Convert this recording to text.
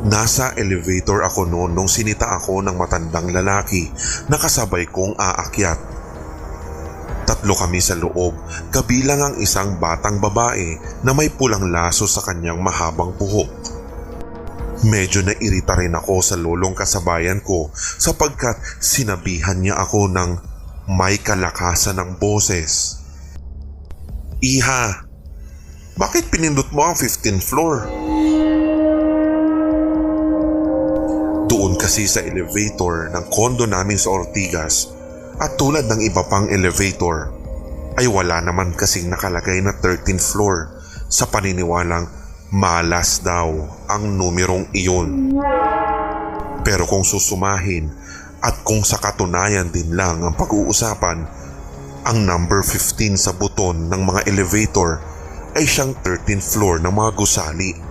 Nasa elevator ako noon nung sinita ako ng matandang lalaki na kasabay kong aakyat. Tatlo kami sa loob, kabilang ang isang batang babae na may pulang laso sa kanyang mahabang buhok. Medyo nairita rin ako sa lolong kasabayan ko sapagkat sinabihan niya ako ng may kalakasan ng boses. "Iha, bakit pinindot mo ang 15th floor? Doon kasi sa elevator ng kondo namin sa Ortigas at tulad ng iba pang elevator ay wala naman kasing nakalagay na 13th floor sa paniniwalang malas daw ang numerong iyon. Pero kung susumahin at kung sa katunayan din lang ang pag-uusapan, ang number 15 sa buton ng mga elevator ay siyang 13th floor ng mga gusali.